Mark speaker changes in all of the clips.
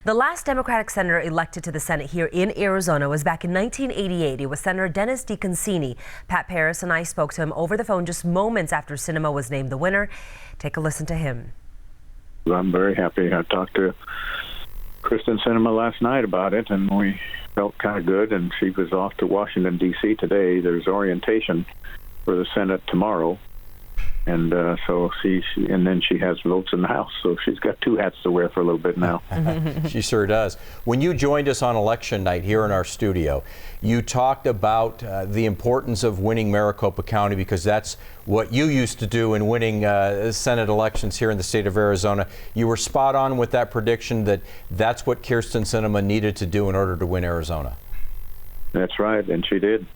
Speaker 1: The last Democratic senator elected to the Senate here in Arizona was back in 1988. It was Senator Dennis Deconcini. Pat Paris and I spoke to him over the phone just moments after Sinema was named the winner. Take a listen to him.
Speaker 2: I'm very happy. I talked to Kristen Sinema last night about it, and we felt kind of good, and she was off to Washington, D.C. today. There's orientation for the Senate tomorrow. And and then she has votes in the House, so she's got two hats to wear for a little bit now.
Speaker 3: She sure does. When you joined us on election night here in our studio, you talked about the importance of winning Maricopa County because that's what you used to do in winning Senate elections here in the state of Arizona. You were spot on with that prediction that that's what Kristen Sinema needed to do in order to win Arizona.
Speaker 2: That's right, and she did.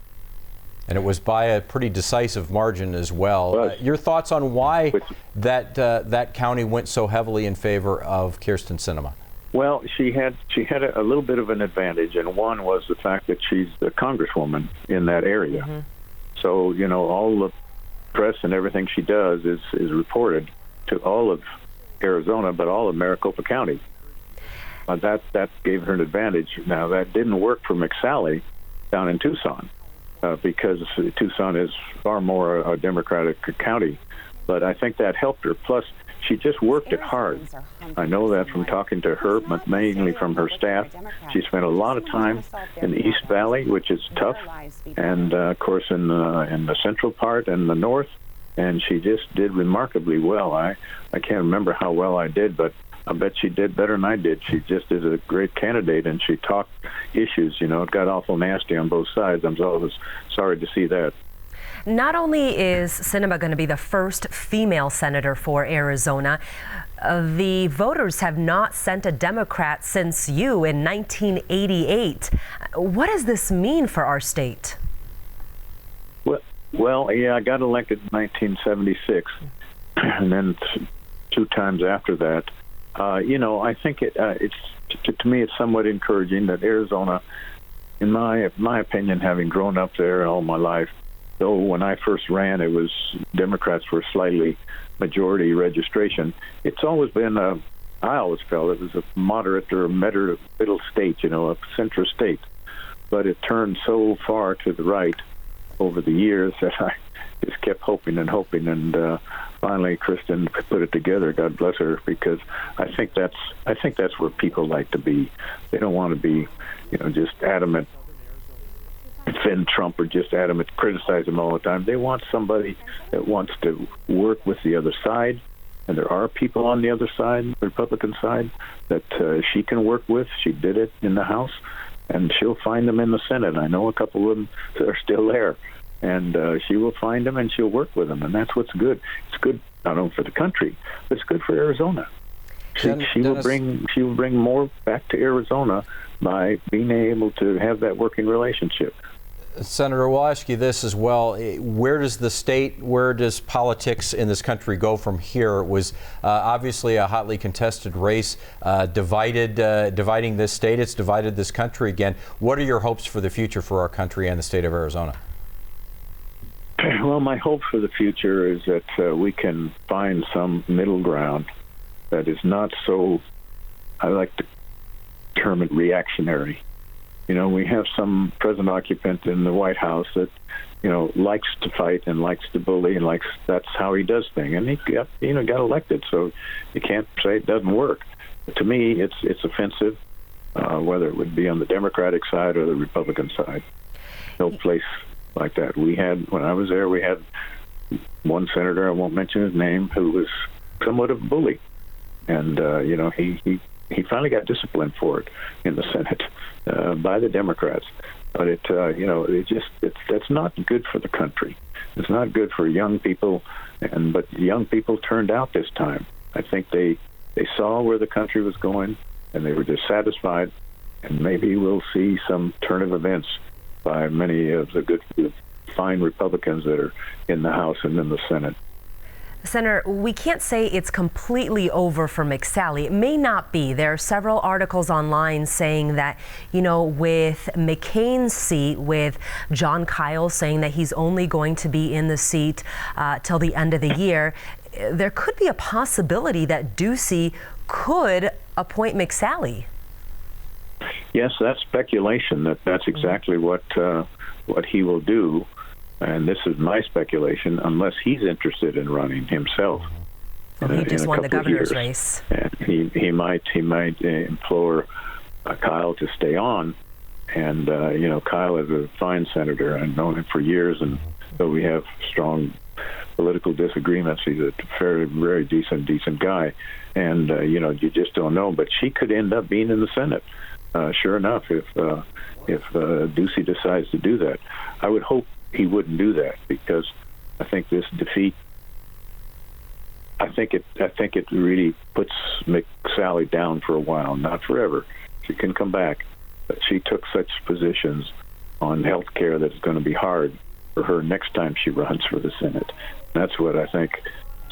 Speaker 3: And it was by a pretty decisive margin as well. Your thoughts on why that county went so heavily in favor of Kristen Sinema?
Speaker 2: Well, she had a little bit of an advantage, and one was the fact that she's the congresswoman in that area. Mm-hmm. So, you know, all the press and everything she does is reported to all of Arizona, but all of Maricopa County. That gave her an advantage. Now, that didn't work for McSally down in Tucson. Because Tucson is far more a Democratic county. But I think that helped her. Plus, she just worked it hard. I know that from talking to her, but mainly from her staff. She spent a lot of time in the East Valley, which is tough, and of course in the central part and the north. And she just did remarkably well. I can't remember how well I did, but I bet she did better than I did. She just is a great candidate, and she talked issues. You know, it got awful nasty on both sides. I'm always sorry to see that.
Speaker 1: Not only is Sinema going to be the first female senator for Arizona, the voters have not sent a Democrat since you in 1988. What does this mean for our state?
Speaker 2: Well, yeah, I got elected in 1976, and then two times after that. You know, I think it's to me it's somewhat encouraging that Arizona, in my opinion, having grown up there all my life, though when I first ran it was Democrats were slightly majority registration, it's always been I always felt it was a moderate or middle state, you know, a centrist state. But it turned so far to the right over the years that I just kept hoping, and finally Kristen put it together. God bless her, because I think that's where people like to be. They don't want to be, you know, just adamant defend Trump or just adamant criticize him all the time. They want somebody that wants to work with the other side, and there are people on the other side, the Republican side, that she can work with. She did it in the House, and she'll find them in the Senate. I know a couple of them that are still there. And she will find them, and she'll work with them, and that's what's good. It's good not only for the country, but it's good for Arizona. She will bring more back to Arizona by being able to have that working relationship.
Speaker 3: Senator, we'll ask you this as well. Where does politics in this country go from here? It was obviously a hotly contested race, dividing this state. It's divided this country again. What are your hopes for the future for our country and the state of Arizona?
Speaker 2: Well, my hope for the future is that we can find some middle ground that is not so, I like to term it, reactionary. You know, we have some present occupant in the White House that, you know, likes to fight and likes to bully and that's how he does things. And he got elected, so you can't say it doesn't work. But to me, it's offensive, whether it would be on the Democratic side or the Republican side. No place like that. When I was there, we had one senator, I won't mention his name, who was somewhat of a bully. And, you know, he finally got disciplined for it in the Senate by the Democrats. But you know, that's not good for the country. It's not good for young people. But young people turned out this time. I think they saw where the country was going, and they were dissatisfied. And maybe we'll see some turn of events by many of the fine Republicans that are in the House and in the Senate.
Speaker 1: Senator, we can't say it's completely over for McSally. It may not be. There are several articles online saying that, you know, with McCain's seat, with John Kyle saying that he's only going to be in the seat till the end of the year, there could be a possibility that Ducey could appoint McSally.
Speaker 2: Yes, that's speculation. That's exactly what he will do, and this is my speculation. Unless he's interested in running himself.
Speaker 1: Well, he just won the governor's race.
Speaker 2: And he might implore Kyle to stay on. And Kyle is a fine senator. I've known him for years, and though we have strong political disagreements, he's a very decent guy. And you just don't know. But she could end up being in the Senate. Sure enough, if Ducey decides to do that. I would hope he wouldn't do that, because I think this defeat, I think it really puts McSally down for a while, not forever. She can come back, but she took such positions on health care that it's going to be hard for her next time she runs for the Senate. That's what I think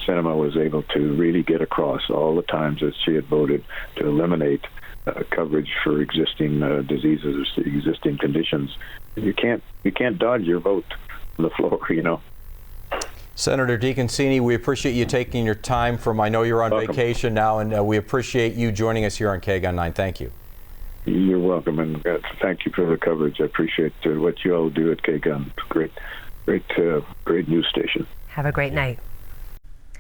Speaker 2: Sinema was able to really get across all the times that she had voted to eliminate coverage for existing diseases, existing conditions. You can't dodge your vote on the floor,
Speaker 3: Senator Deconcini, we appreciate you taking your time from, I know you're on vacation now, and we appreciate you joining us here on KGUN 9. Thank you.
Speaker 2: You're welcome, and thank you for the coverage. I appreciate what you all do at KGUN. It's a great news station.
Speaker 1: Have a great night.